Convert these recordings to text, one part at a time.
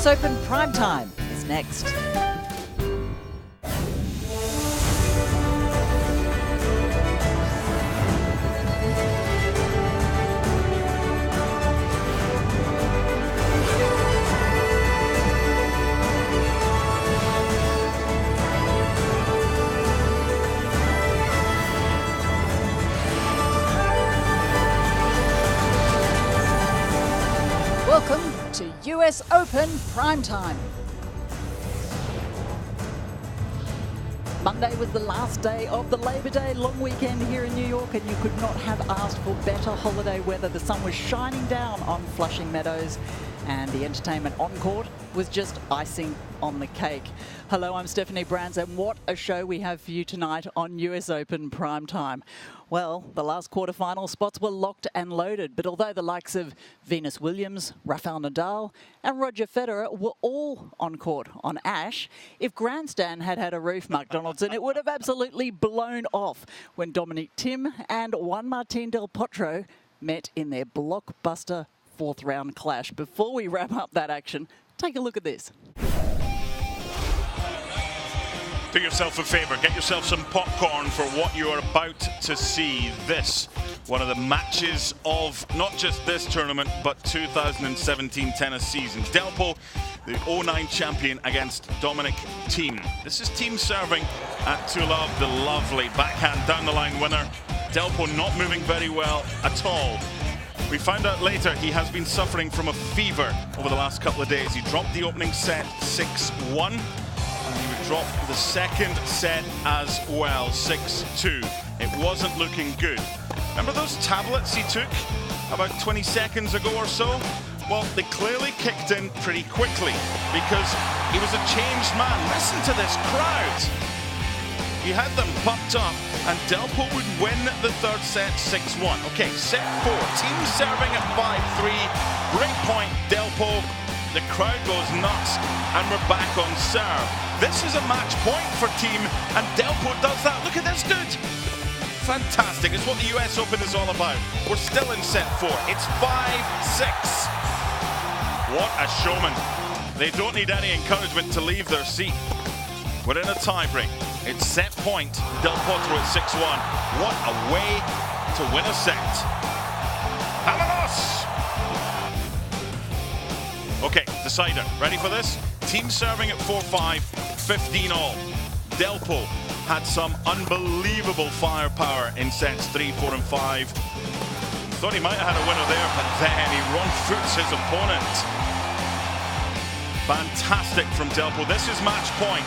US Open Primetime is next. Welcome to US Open Primetime. Monday was the last day of the Labor Day long weekend here in New York, and you could not have asked for better holiday weather. The sun was shining down on Flushing Meadows, and the entertainment on court was just icing on the cake. Hello, I'm Stephanie Brands, and what a show we have for you tonight on US Open Primetime. Well, the last quarterfinal spots were locked and loaded, but although the likes of Venus Williams, Rafael Nadal and Roger Federer were all on court on Ash, if Grandstand had had a roof, Mark Donaldson, it would have absolutely blown off when Dominic Thiem and Juan Martín del Potro met in their blockbuster fourth round clash. Before we wrap up that action, take a look at this. Do yourself a favour, get yourself some popcorn for what you are about to see. This, one of the matches of not just this tournament, but 2017 tennis season. Delpo, the 09 champion, against Dominic Thiem. This is Thiem serving at Tulov, the lovely backhand down the line winner. Delpo not moving very well at all. We found out later he has been suffering from a fever over the last couple of days. He dropped the opening set 6-1. He would drop the second set as well, 6-2. It wasn't looking good. Remember those tablets he took about 20 seconds ago or so? Well, they clearly kicked in pretty quickly because he was a changed man. Listen to this crowd. He had them pumped up, and Delpo would win the third set 6-1. Okay, set 4. Thiem serving at 5-3. Break point, Delpo. The crowd goes nuts, and we're back on serve. This is a match point for Thiem, and Delpo does that. Look at this dude. Fantastic. It's what the US Open is all about. We're still in set 4. It's 5-6. What a showman. They don't need any encouragement to leave their seat. We're in a tiebreak. It's set point. Del Potro at 6-1. What a way to win a set. Vámonos! Okay, decider. Ready for this? Thiem serving at 4-5, 15 all. Delpo had some unbelievable firepower in sets 3, 4 and 5. Thought he might have had a winner there, but then he wrong-foots his opponent. Fantastic from Delpo. This is match point.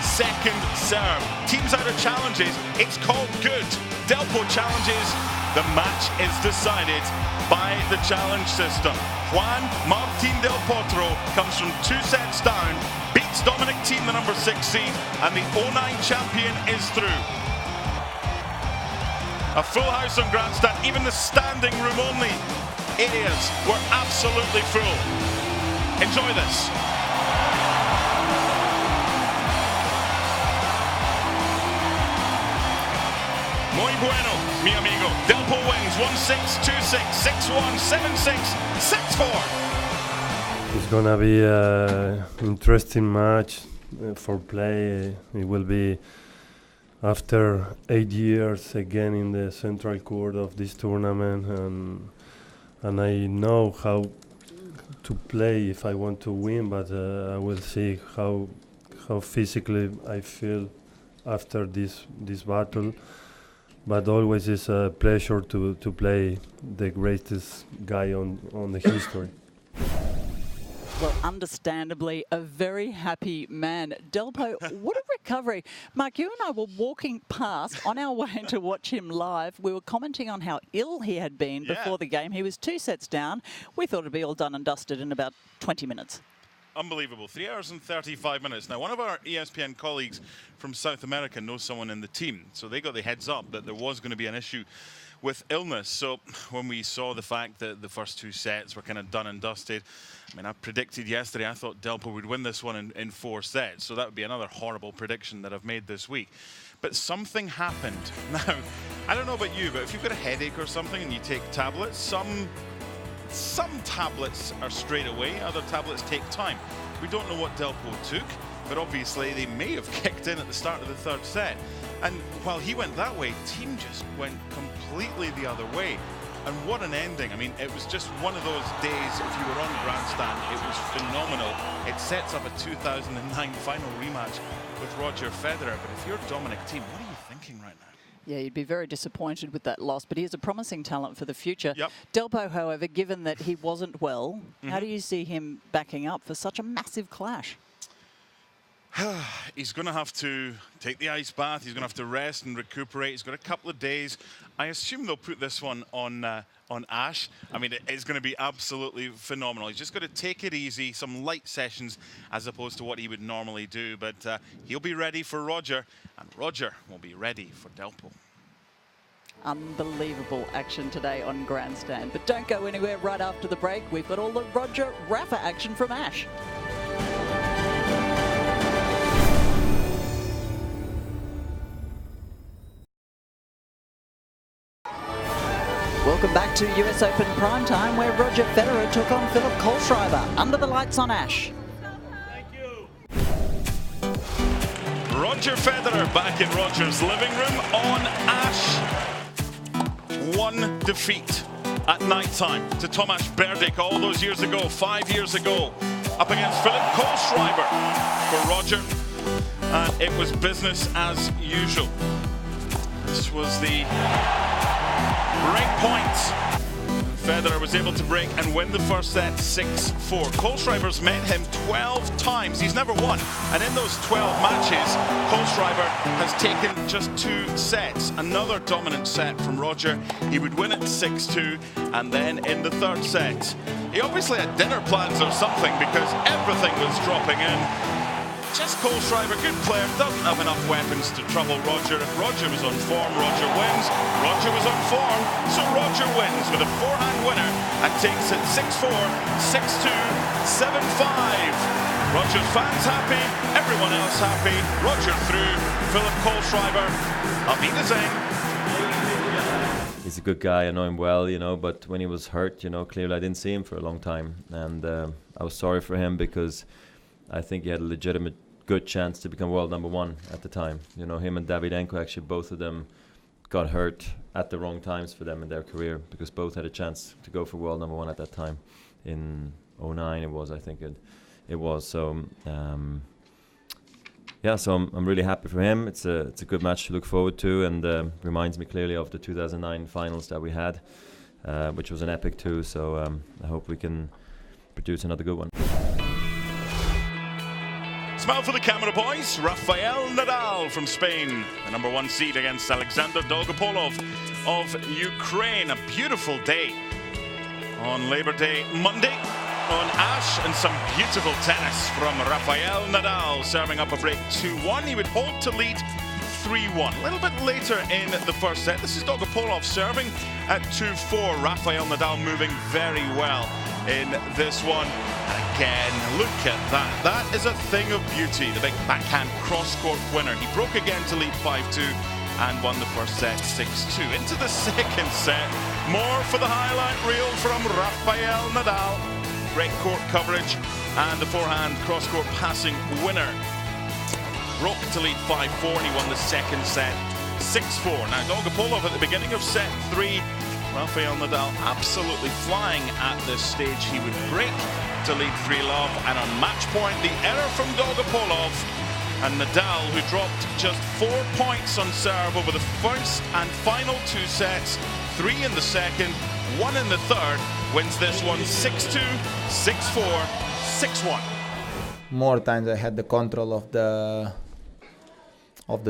Second serve. Thiem's out of challenges. It's called good. Delpo challenges. The match is decided by the challenge system. Juan Martín del Potro comes from 2 sets down, beats Dominic Thiem, the number 6 seed, and the 09 champion is through. A full house on Grandstand, even the standing room only areas were absolutely full. Enjoy this. Muy bueno, mi amigo. Delpo wins 1-6, 2-6, 6-1, 7-6, 6-4. It's gonna be an interesting match for play. It will be after 8 years again in the central court of this tournament, and I know how to play if I want to win, but I will see how physically I feel after this battle. But always is a pleasure to play the greatest guy on the history. Well, understandably, a very happy man. Delpo, what a recovery. Mark, you and I were walking past on our way to watch him live. We were commenting on how ill he had been before the game. He was 2 sets down. We thought it'd be all done and dusted in about 20 minutes. Unbelievable. 3 hours and 35 minutes. Now, one of our ESPN colleagues from South America knows someone in the team, so they got the heads up that there was going to be an issue with illness. So when we saw the fact that the first 2 sets were kind of done and dusted, I mean, I predicted yesterday, I thought Delpo would win this one in 4 sets. So that would be another horrible prediction that I've made this week. But something happened. Now, I don't know about you, but if you've got a headache or something and you take tablets, some tablets are straight away, other tablets take time. We don't know what Delpo took, but obviously they may have kicked in at the start of the third set. And while he went that way, Thiem just went completely the other way. And what an ending. I mean, it was just one of those days, if you were on the grandstand, it was phenomenal. It sets up a 2009 final rematch with Roger Federer. But if you're Dominic Thiem, what are you thinking right now? Yeah, you'd be very disappointed with that loss, but he is a promising talent for the future. Yep. Delpo, however, given that he wasn't well, how do you see him backing up for such a massive clash? He's going to have to take the ice bath. He's going to have to rest and recuperate. He's got a couple of days. I assume they'll put this one on Ash. I mean, it's going to be absolutely phenomenal. He's just got to take it easy, some light sessions as opposed to what he would normally do. But he'll be ready for Roger, and Roger will be ready for Delpo. Unbelievable action today on Grandstand. But don't go anywhere. Right after the break, we've got all the Roger Rafa action from Ash. Welcome back to US Open Primetime, where Roger Federer took on Philip Kohlschreiber. Under the lights on Ash. Thank you. Roger Federer back in Roger's living room on Ash. One defeat at night time to Tomasz Berdych all those years ago, 5 years ago, up against Philip Kohlschreiber for Roger. And it was business as usual. This was the break point. Federer was able to break and win the first set 6-4. Kohlschreiber's met him 12 times. He's never won. And in those 12 matches, Kohlschreiber has taken just 2 sets. Another dominant set from Roger. He would win it 6-2. And then in the third set, he obviously had dinner plans or something because everything was dropping in. Just Kohlschreiber, good player, doesn't have enough weapons to trouble Roger. If Roger was on form, Roger wins. Roger was on form, so Roger wins with a forehand winner and takes it 6-4, 6-2, 7-5. Roger's fans happy, everyone else happy. Roger through, Philip Kohlschreiber, auf Wiedersehen. He's a good guy, I know him well, you know, but when he was hurt, you know, clearly I didn't see him for a long time. And I was sorry for him because I think he had a legitimate good chance to become world #1 at the time. You know, him and Davydenko, actually both of them got hurt at the wrong times for them in their career because both had a chance to go for world #1 at that time. In 2009 it was, I think it was. So yeah, so I'm really happy for him. It's a good match to look forward to, and reminds me clearly of the 2009 finals that we had, which was an epic too. So I hope we can produce another good one. Smile for the camera, boys. Rafael Nadal from Spain, the #1 seed against Alexander Dolgopolov of Ukraine. A beautiful day on Labor Day Monday on Ash, and some beautiful tennis from Rafael Nadal, serving up a break 2-1. He would hold to lead 3-1. A little bit later in the first set, this is Dolgopolov serving at 2-4. Rafael Nadal moving very well in this one. Again, look at that. That is a thing of beauty. The big backhand cross-court winner. He broke again to lead 5-2 and won the first set 6-2. Into the second set, more for the highlight reel from Rafael Nadal. Great court coverage and the forehand cross-court passing winner. Broke to lead 5-4 and he won the second set 6-4. Now Dolgopolov at the beginning of set 3, Rafael Nadal absolutely flying at this stage. He would break to lead 3-love, and on match point, the error from Dolgopolov, and Nadal, who dropped just 4 points on serve over the first and final 2 sets, 3 in the second, 1 in the third, wins this one 6-2, 6-4, 6-1. More times I had the control of the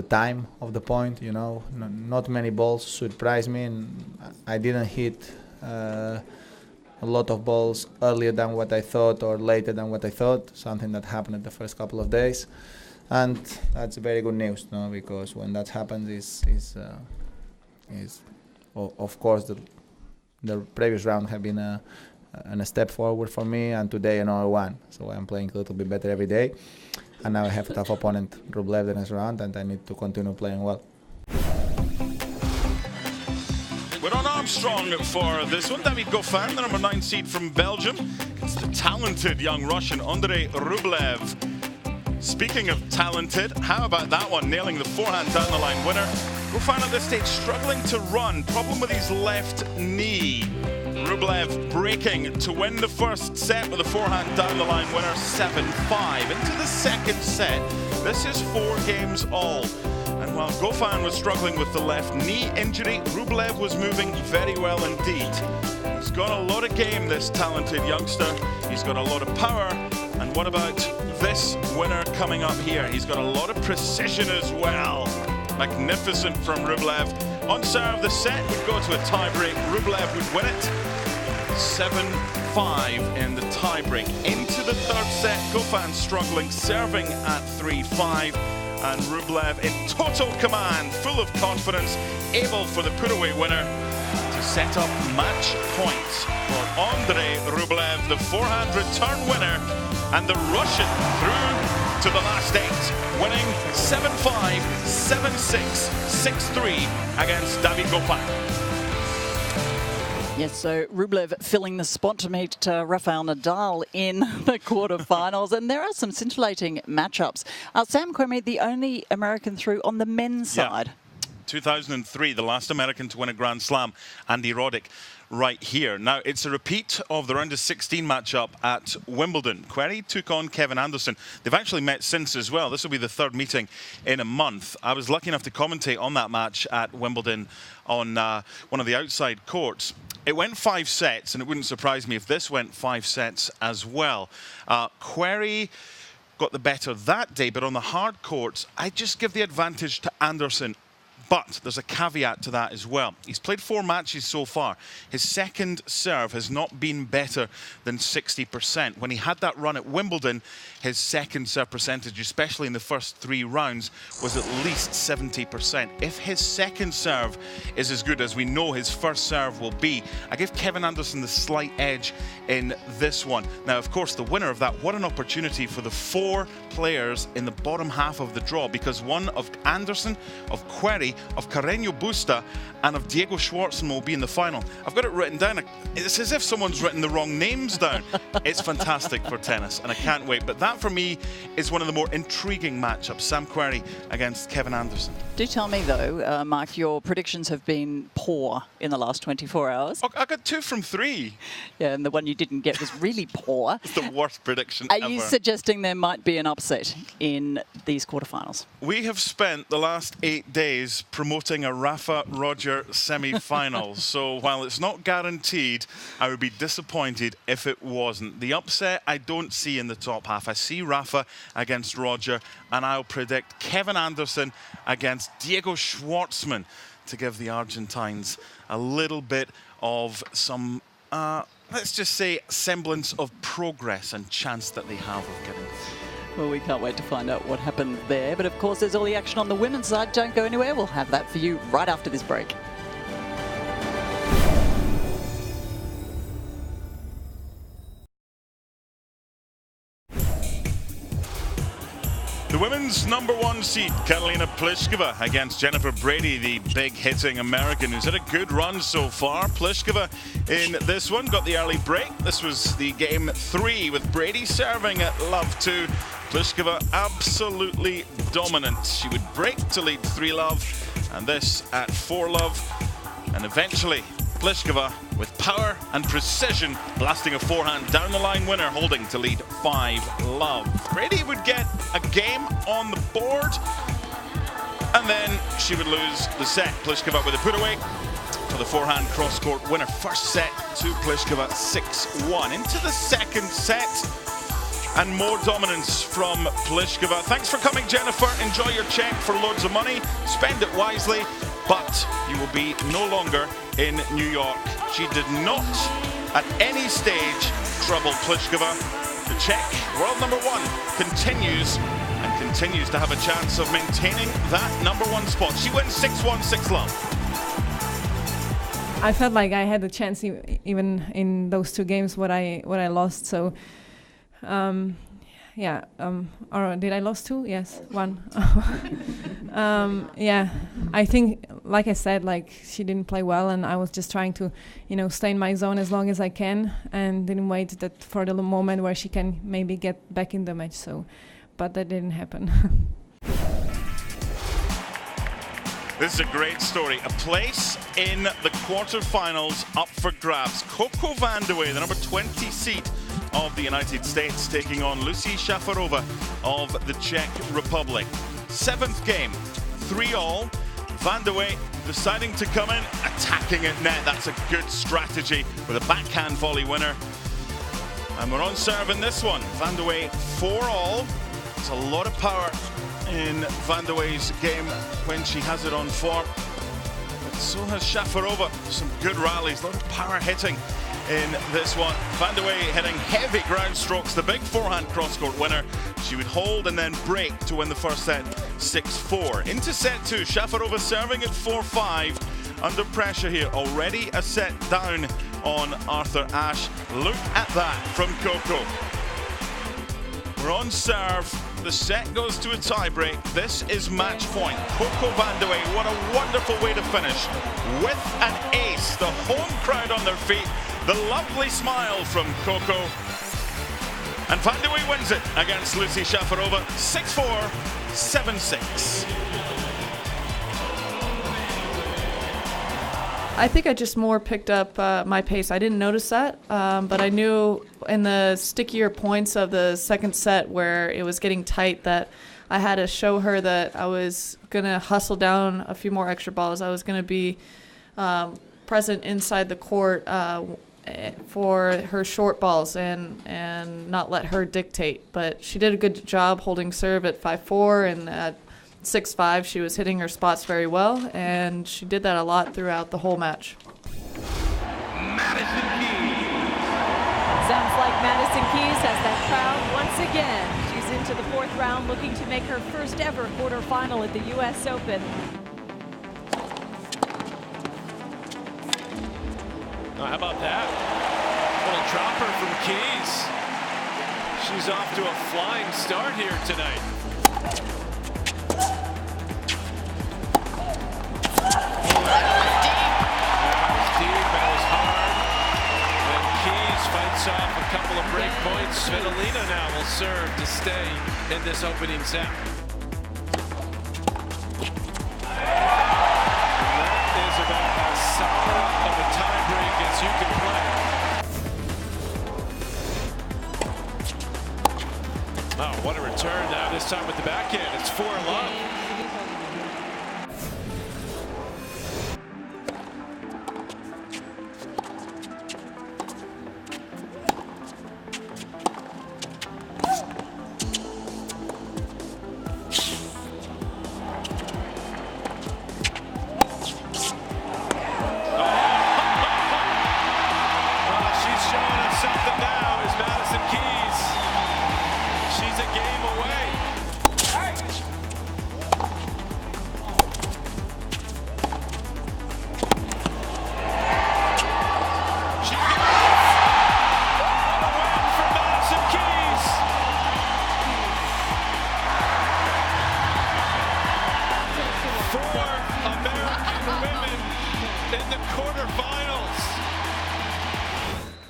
time of the point, you know. Not many balls surprised me, and I didn't hit a lot of balls earlier than what I thought or later than what I thought, something that happened in the first couple of days. And that's very good news, no? Because when that happens, of course the previous round have been a step forward for me, and today another one. So I'm playing a little bit better every day. And now I have a tough opponent, Rublev, the next round, and I need to continue playing well. We're on Armstrong for this one. David Goffin, the #9 seed from Belgium, against against talented young Russian Andrei Rublev. Speaking of talented, how about that one? Nailing the forehand down the line winner. Goffin at this stage struggling to run. Problem with his left knee. Rublev breaking to win the first set with a forehand down the line winner, 7-5. Into the second set. This is 4 games all. And while Goffin was struggling with the left knee injury, Rublev was moving very well indeed. He's got a lot of game, this talented youngster. He's got a lot of power. And what about this winner coming up here? He's got a lot of precision as well. Magnificent from Rublev. On serve, the set would go to a tie-break. Rublev would win it. 7-5 in the tie-break. Into the third set, Goffin struggling, serving at 3-5. And Rublev in total command, full of confidence, able for the put-away winner to set up match points for Andrei Rublev, the forehand return winner, and the Russian through to the last 8, winning 7-5, 7-6, 6-3 against David Goffin. Yes, so Rublev filling the spot to meet Rafael Nadal in the quarterfinals. And there are some scintillating matchups. Sam Querrey, the only American through on the men's side. 2003, the last American to win a Grand Slam, Andy Roddick, right here. Now, it's a repeat of the round of 16 matchup at Wimbledon. Querrey took on Kevin Anderson. They've actually met since as well. This will be the third meeting in a month. I was lucky enough to commentate on that match at Wimbledon on one of the outside courts. It went 5 sets, and it wouldn't surprise me if this went 5 sets as well. Querrey got the better that day, but on the hard courts, I just give the advantage to Anderson. But there's a caveat to that as well. He's played 4 matches so far. His second serve has not been better than 60%. When he had that run at Wimbledon, his second serve percentage, especially in the first 3 rounds, was at least 70%. If his second serve is as good as we know his first serve will be, I give Kevin Anderson the slight edge in this one. Now, of course, the winner of that, what an opportunity for the 4 players in the bottom half of the draw, because one of Anderson, of Querrey, of Carreño Busta, and of Diego Schwartzman will be in the final. I've got it written down. It's as if someone's written the wrong names down. It's fantastic for tennis, and I can't wait. But that, for me, is one of the more intriguing matchups, Sam Querrey against Kevin Anderson. Do tell me, though, Mark, your predictions have been poor in the last 24 hours. Oh, I got 2 from 3. Yeah, and the one you didn't get was really poor. It's the worst prediction ever. Are you suggesting there might be an upset in these quarterfinals? We have spent the last 8 days promoting a Rafa-Roger semi-final. So while it's not guaranteed, I would be disappointed if it wasn't. The upset I don't see in the top half. I see Rafa against Roger, and I'll predict Kevin Anderson against Diego Schwartzman to give the Argentines a little bit of some, let's just say, semblance of progress and chance that they have of getting. Well, we can't wait to find out what happened there. But of course, there's all the action on the women's side. Don't go anywhere. We'll have that for you right after this break. The women's #1 seed, Karolina Pliskova, against Jennifer Brady, the big-hitting American who's had a good run so far. Pliskova in this one got the early break. This was the game 3 with Brady serving at love 2. Pliskova absolutely dominant. She would break to lead 3-love, and this at 4-love. And eventually, Pliskova, with power and precision, blasting a forehand down the line winner, holding to lead 5-love. Brady would get a game on the board, and then she would lose the set. Pliskova with a put away for the forehand cross-court winner. First set to Pliskova, 6-1. Into the second set, and more dominance from Pliskova. Thanks for coming, Jennifer. Enjoy your check for loads of money. Spend it wisely, but you will be no longer in New York. She did not, at any stage, trouble Pliskova. The Czech, world #1, continues to have a chance of maintaining that #1 spot. She wins 6-1, 6-love. I felt like I had a chance even in those 2 games what I lost. So or did I lose 2? Yes, 1. Yeah, I think, like I said, like she didn't play well, and I was just trying to, stay in my zone as long as I can, and didn't wait for the moment where she can maybe get back in the match. So, but that didn't happen. This is a great story. A place in the quarterfinals up for grabs. Coco Vandeweghe, the number 20 seed of the United States, taking on Lucie Shafarova of the Czech Republic. 7th game, 3-all. Vandeweghe deciding to come in, attacking at net. That's a good strategy with a backhand volley winner. And we're on serve in this one. Vandeweghe 4-all. It's a lot of power in Vandeweghe's game when she has it on form. But so has Shafarova. Some good rallies, a lot of power hitting in this one. Vandeweghe hitting heavy ground strokes, the big forehand cross-court winner. She would hold and then break to win the first set 6-4. Into set 2, Shafarova serving at 4-5. Under pressure here, already a set down on Arthur Ashe. Look at that from Coco. We're on serve. The set goes to a tiebreak. This is match point. Coco Vandeweghe, what a wonderful way to finish. With an ace, the home crowd on their feet. The lovely smile from Coco. And Vandeweghe wins it against Lucie Shafarova, 6-4, 7-6. I think I just more picked up my pace. I didn't notice that, but I knew in the stickier points of the second set where it was getting tight that I had to show her that I was going to hustle down a few more extra balls. I was going to be present inside the court for her short balls and not let her dictate. But she did a good job holding serve at 5-4 and at 6-5, she was hitting her spots very well, and she did that a lot throughout the whole match. Madison Keys. Sounds like Madison Keys has that crowd once again. She's into the 4th round, looking to make her first ever quarterfinal at the U.S. Open. Oh, how about that? Little dropper from Keys. She's off to a flying start here tonight. Fights off a couple of break points. Svitolina now will serve to stay in this opening set. That is about as solid of a tie break as you can play. Oh, what a return now, this time with the backhand. It's 4-love.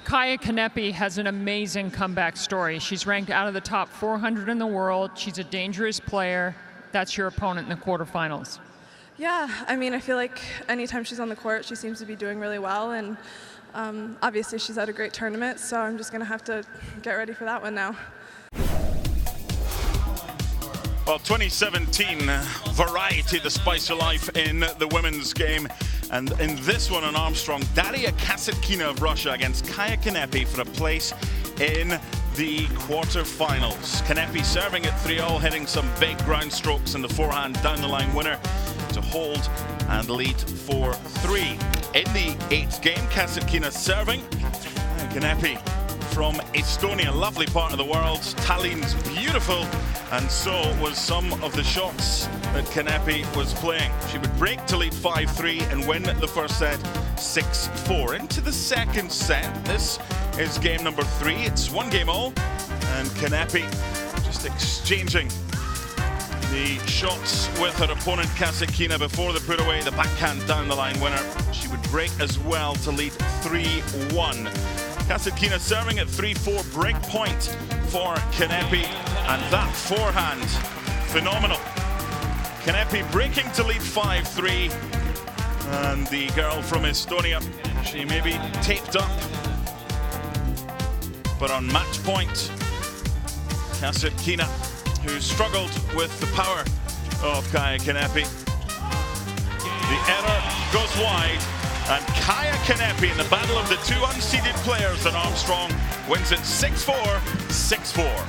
Kaia Kanepi has an amazing comeback story. She's ranked out of the top 400 in the world. She's a dangerous player. That's your opponent in the quarterfinals. Yeah, I mean, I feel like anytime she's on the court, she seems to be doing really well, and obviously she's had a great tournament, so I'm just going to have to get ready for that one now. Well, 2017 variety, the spice of life in the women's game. And in this one on Armstrong, Daria Kasatkina of Russia against Kaia Kanepi for a place in the quarterfinals. Kanepi serving at 3-all, hitting some big ground strokes in the forehand down the line winner to hold and lead 4-3. In the 8th game, Kasatkina serving. Kanepi from Estonia, lovely part of the world. Tallinn's beautiful, and so was some of the shots that Kanepi was playing. She would break to lead 5-3 and win the first set 6-4. Into the second set, this is game number 3. It's 1 game all, and Kanepi just exchanging the shots with her opponent Kasatkina before the put away, the backhand down the line winner. She would break as well to lead 3-1. Kasatkina serving at 3-4, break point for Kanepi, and that forehand, phenomenal. Kanepi breaking to lead 5-3, and the girl from Estonia, she may be taped up, but on match point, Kasatkina, who struggled with the power of Kaia Kanepi. The error goes wide, and Kaia Kanepi in the battle of the two unseeded players in Armstrong wins it 6-4, 6-4.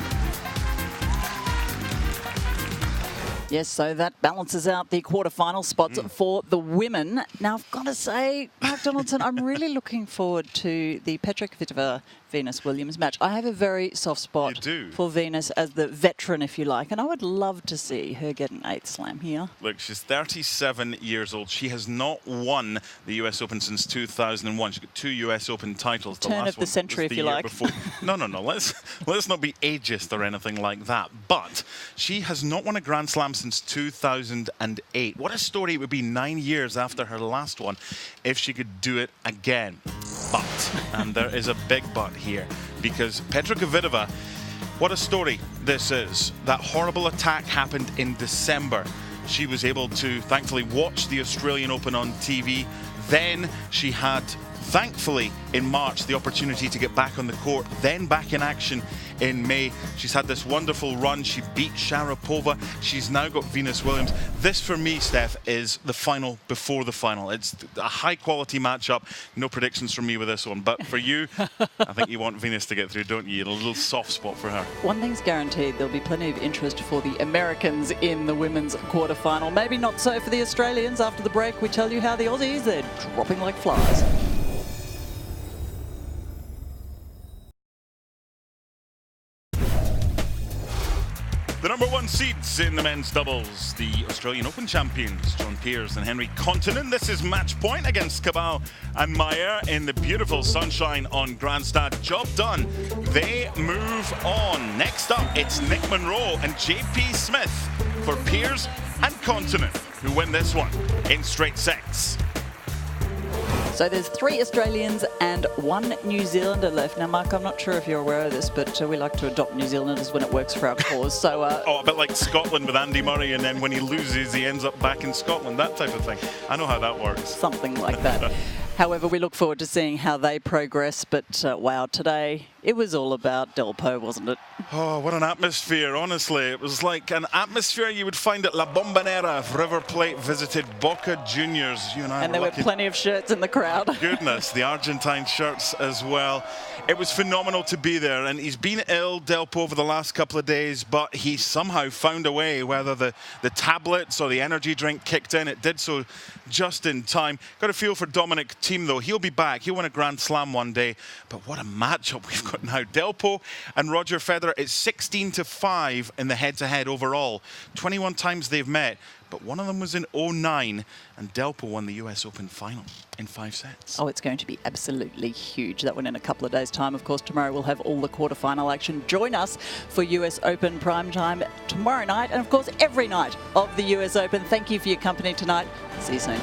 Yes, so that balances out the quarterfinal spots for the women. Now, I've got to say, Mark Donaldson, I'm really looking forward to the Petra Kvitova Venus Williams match. I have a very soft spot for Venus as the veteran, if you like, and I would love to see her get an 8th slam here. Look, she's 37 years old. She has not won the US Open since 2001. She's got 2 US Open titles. The Turn last of the one century, was the if you year like. Before. No. Let's not be ageist or anything like that. But she has not won a Grand Slam since 2008. What a story it would be 9 years after her last one if she could do it again. But, and there is a big but here, because Petra Kvitova, what a story this is. That horrible attack happened in December. She was able to thankfully watch the Australian Open on TV. Then she had, thankfully, in March, the opportunity to get back on the court, then back in action in May. She's had this wonderful run. She beat Sharapova. She's now got Venus Williams. This, for me, Steph, is the final before the final. It's a high-quality matchup. No predictions from me with this one. But for you, I think you want Venus to get through, don't you? A little soft spot for her. One thing's guaranteed, there'll be plenty of interest for the Americans in the women's quarterfinal. Maybe not so for the Australians. After the break, we tell you how the Aussies, they're dropping like flies. The number 1 seeds in the men's doubles, the Australian Open champions, John Peers and Henry Kontonen. This is match point against Cabal and Mayer in the beautiful sunshine on Grandstand. Job done. They move on. Next up, it's Nick Monroe and JP Smith for Peers and Kontonen, who win this one in straight sets. So there's 3 Australians and 1 New Zealander left. Now, Mark, I'm not sure if you're aware of this, but we like to adopt New Zealanders when it works for our cause. So, oh, a bit like Scotland with Andy Murray, and then when he loses, he ends up back in Scotland, that type of thing. I know how that works. Something like that. However, we look forward to seeing how they progress. But, wow, today it was all about Delpo, wasn't it? Oh, what an atmosphere, honestly. It was like an atmosphere you would find at La Bombonera if River Plate visited Boca Juniors. You and I there were plenty of shirts in the crowd. Goodness, the Argentine shirts as well. It was phenomenal to be there, and he's been ill, Delpo, over the last couple of days, but he somehow found a way, whether the tablets or the energy drink kicked in. It did so just in time. Got a feel for Dominic Thiem, though. He'll be back. He'll win a Grand Slam one day, but what a matchup we've got now. Delpo and Roger Federer, it's 16-5 in the head-to-head overall. 21 times they've met, but one of them was in 2009, and Delpo won the US Open final in 5 sets. Oh, it's going to be absolutely huge. That one in a couple of days' time. Of course, tomorrow we'll have all the quarterfinal action. Join us for US Open primetime tomorrow night, and of course every night of the US Open. Thank you for your company tonight. See you soon.